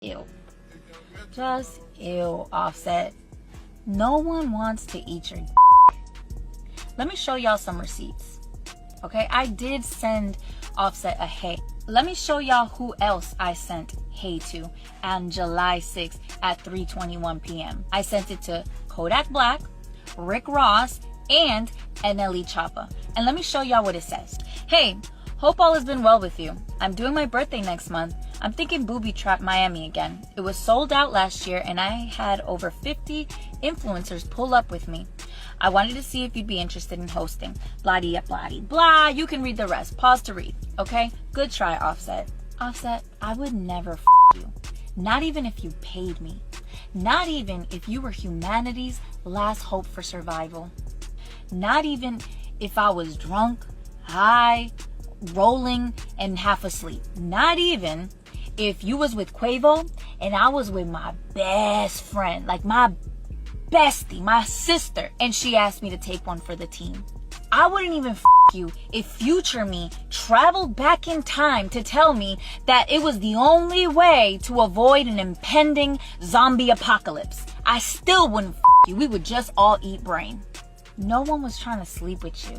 Ew. Just ew, Offset. No one wants to eat your Let me show y'all some receipts. Okay, I did send Offset a hey. Let me show y'all who else I sent hey to on July 6th at 3:21 p.m. I sent it to Kodak Black, Rick Ross, and NLE Choppa. And let me show y'all what it says. Hey, hope all has been well with you. I'm doing my birthday next month. I'm thinking Booby Trap Miami again. It was sold out last year and I had over 50 influencers pull up with me. I wanted to see if you'd be interested in hosting. Blah-de, blah-de, blah. You can read the rest. Pause to read. Okay? Good try, Offset. Offset, I would never you. Not even if you paid me. Not even if you were humanity's last hope for survival. Not even if I was drunk, high, rolling, and half asleep. Not even if you was with Quavo and I was with my best friend, like my bestie, my sister, and she asked me to take one for the team. I wouldn't even you if future me traveled back in time to tell me that it was the only way to avoid an impending zombie apocalypse. I still wouldn't you. We would just all eat brain. No one was trying to sleep with you,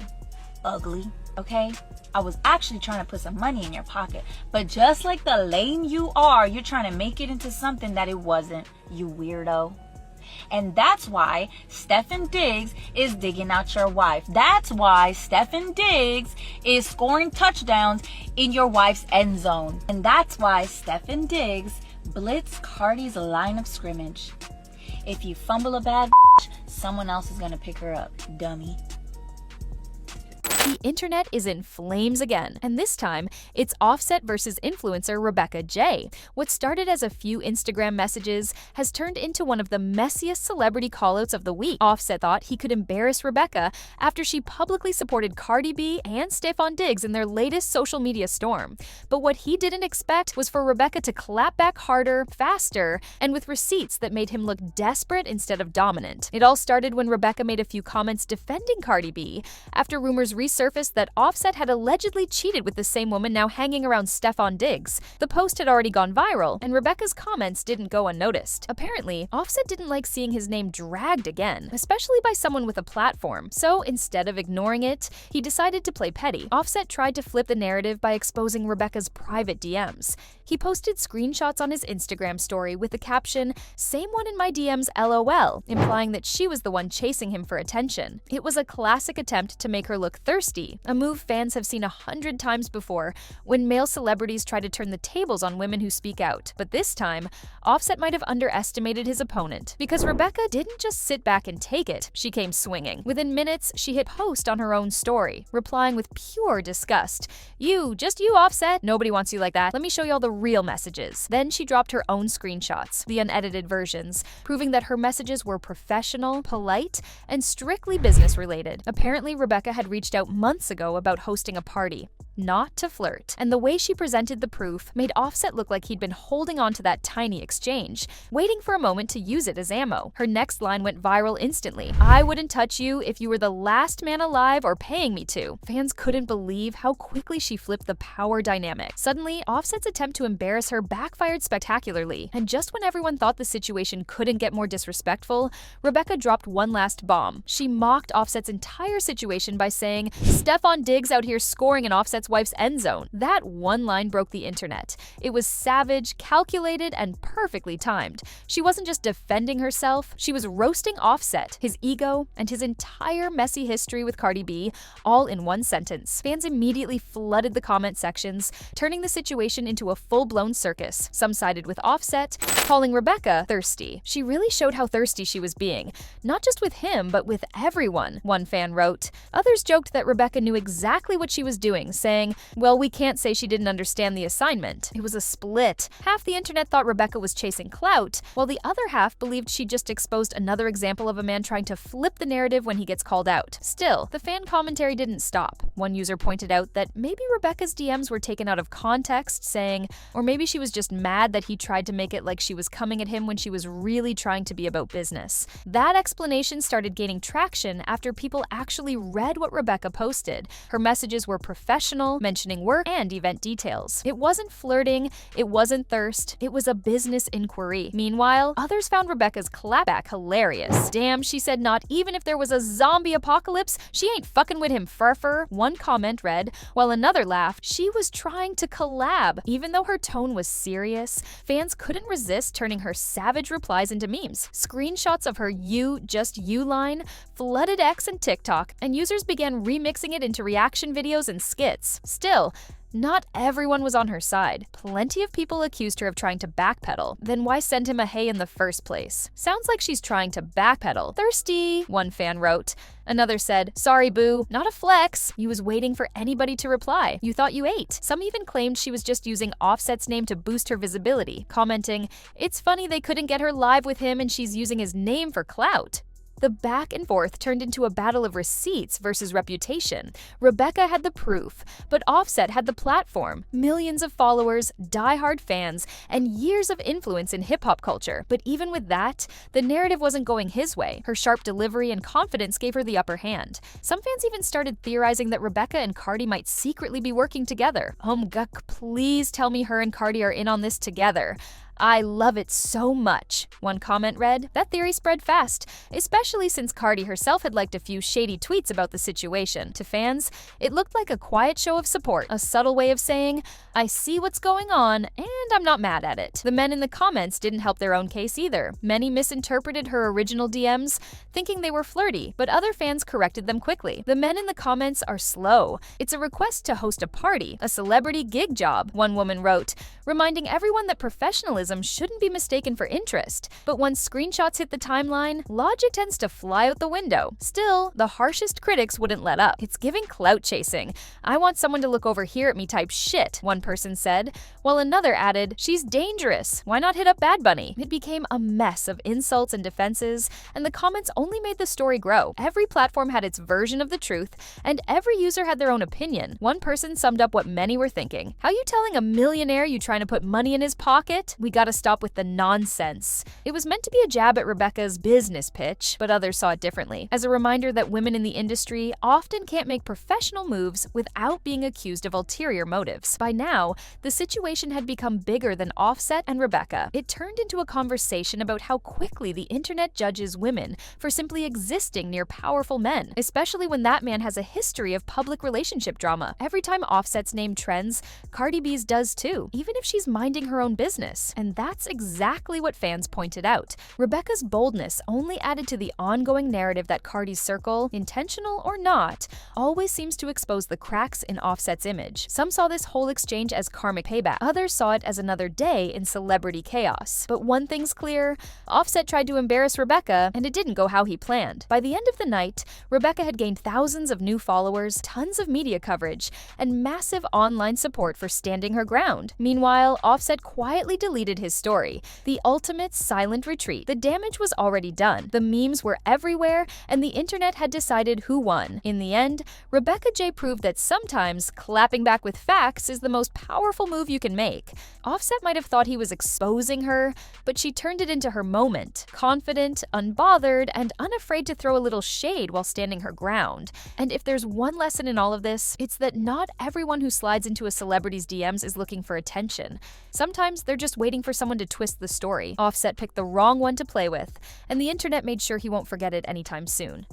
ugly, okay? I was actually trying to put some money in your pocket. But just like the lame you are, you're trying to make it into something that it wasn't, you weirdo. And that's why Stefan Diggs is digging out your wife. That's why Stefan Diggs is scoring touchdowns in your wife's end zone. And that's why Stefan Diggs blitzed Cardi's line of scrimmage. If you fumble a bad someone else is gonna pick her up, dummy. The internet is in flames again, and this time, it's Offset versus influencer Rebecca J. What started as a few Instagram messages has turned into one of the messiest celebrity callouts of the week. Offset thought he could embarrass Rebecca after she publicly supported Cardi B and Stefan Diggs in their latest social media storm. But what he didn't expect was for Rebecca to clap back harder, faster, and with receipts that made him look desperate instead of dominant. It all started when Rebecca made a few comments defending Cardi B after rumors resurfaced that Offset had allegedly cheated with the same woman now hanging around Stefan Diggs. The post had already gone viral, and Rebecca's comments didn't go unnoticed. Apparently, Offset didn't like seeing his name dragged again, especially by someone with a platform. So instead of ignoring it, he decided to play petty. Offset tried to flip the narrative by exposing Rebecca's private DMs. He posted screenshots on his Instagram story with the caption, "Same one in my DMs LOL," implying that she was the one chasing him for attention. It was a classic attempt to make her look thirsty, a move fans have seen 100 times before when male celebrities try to turn the tables on women who speak out. But this time, Offset might have underestimated his opponent, because Rebecca didn't just sit back and take it, she came swinging. Within minutes, she hit post on her own story, replying with pure disgust. Just you, Offset. Nobody wants you like that. Let me show y'all the real messages." Then she dropped her own screenshots, the unedited versions, proving that her messages were professional, polite, and strictly business-related. Apparently, Rebecca had reached out months ago about hosting a party, not to flirt. And the way she presented the proof made Offset look like he'd been holding on to that tiny exchange, waiting for a moment to use it as ammo. Her next line went viral instantly. "I wouldn't touch you if you were the last man alive or paying me to." Fans couldn't believe how quickly she flipped the power dynamic. Suddenly, Offset's attempt to embarrass her backfired spectacularly, and just when everyone thought the situation couldn't get more disrespectful, Rebecca dropped one last bomb. She mocked Offset's entire situation by saying, "Stefan Diggs out here scoring in Offset's wife's end zone." That one line broke the internet. It was savage, calculated, and perfectly timed. She wasn't just defending herself, she was roasting Offset, his ego, and his entire messy history with Cardi B, all in one sentence. Fans immediately flooded the comment sections, turning the situation into a full-blown circus. Some sided with Offset, calling Rebecca thirsty. She really showed how thirsty she was being, not just with him, but with everyone, one fan wrote. Others joked that Rebecca knew exactly what she was doing, saying, "Well, we can't say she didn't understand the assignment." It was a split. Half the internet thought Rebecca was chasing clout, while the other half believed she just exposed another example of a man trying to flip the narrative when he gets called out. Still, the fan commentary didn't stop. One user pointed out that maybe Rebecca's DMs were taken out of context, saying, or maybe she was just mad that he tried to make it like she was coming at him when she was really trying to be about business. That explanation started gaining traction after people actually read what Rebecca posted. Her messages were professional, professional, mentioning work and event details. It wasn't flirting, it wasn't thirst, it was a business inquiry. Meanwhile, others found Rebecca's clapback hilarious. Damn, she said not even if there was a zombie apocalypse, she ain't fucking with him fur. One comment read, while another laughed, she was trying to collab. Even though her tone was serious, fans couldn't resist turning her savage replies into memes. Screenshots of her "you, just you" line flooded X and TikTok, and users began remixing it into reaction videos and skits. Still, not everyone was on her side. Plenty of people accused her of trying to backpedal. Then why send him a hey in the first place? Sounds like she's trying to backpedal. Thirsty, one fan wrote. Another said, sorry boo, not a flex. You was waiting for anybody to reply. You thought you ate. Some even claimed she was just using Offset's name to boost her visibility, commenting, it's funny they couldn't get her live with him and she's using his name for clout. The back and forth turned into a battle of receipts versus reputation. Rebecca had the proof, but Offset had the platform, millions of followers, die-hard fans, and years of influence in hip-hop culture. But even with that, the narrative wasn't going his way. Her sharp delivery and confidence gave her the upper hand. Some fans even started theorizing that Rebecca and Cardi might secretly be working together. Guck, please tell me her and Cardi are in on this together. I love it so much, one comment read. That theory spread fast, especially since Cardi herself had liked a few shady tweets about the situation. To fans, it looked like a quiet show of support, a subtle way of saying, I see what's going on, and I'm not mad at it. The men in the comments didn't help their own case either. Many misinterpreted her original DMs, thinking they were flirty, but other fans corrected them quickly. The men in the comments are slow. It's a request to host a party, a celebrity gig job, one woman wrote, reminding everyone that professionalism shouldn't be mistaken for interest. But once screenshots hit the timeline, logic tends to fly out the window. Still, the harshest critics wouldn't let up. It's giving clout chasing. I want someone to look over here at me type shit, one person said, while another added, she's dangerous. Why not hit up Bad Bunny? It became a mess of insults and defenses, and the comments only made the story grow. Every platform had its version of the truth, and every user had their own opinion. One person summed up what many were thinking. How you telling a millionaire you trying to put money in his pocket? We gotta stop with the nonsense. It was meant to be a jab at Rebecca's business pitch, but others saw it differently, as a reminder that women in the industry often can't make professional moves without being accused of ulterior motives. By now, the situation had become bigger than Offset and Rebecca. It turned into a conversation about how quickly the internet judges women for simply existing near powerful men, especially when that man has a history of public relationship drama. Every time Offset's name trends, Cardi B's does too, even if she's minding her own business. And that's exactly what fans pointed out. Rebecca's boldness only added to the ongoing narrative that Cardi's circle, intentional or not, always seems to expose the cracks in Offset's image. Some saw this whole exchange as karmic payback. Others saw it as another day in celebrity chaos. But one thing's clear, Offset tried to embarrass Rebecca, and it didn't go how he planned. By the end of the night, Rebecca had gained thousands of new followers, tons of media coverage, and massive online support for standing her ground. Meanwhile, Offset quietly deleted his story, the ultimate silent retreat. The damage was already done. The memes were everywhere, and the internet had decided who won. In the end, Rebecca J proved that sometimes clapping back with facts is the most powerful move you can make. Offset might have thought he was exposing her, but she turned it into her moment, confident, unbothered, and unafraid to throw a little shade while standing her ground. And if there's one lesson in all of this, it's that not everyone who slides into a celebrity's DMs is looking for attention. Sometimes they're just waiting for someone to twist the story. Offset picked the wrong one to play with, and the internet made sure he won't forget it anytime soon.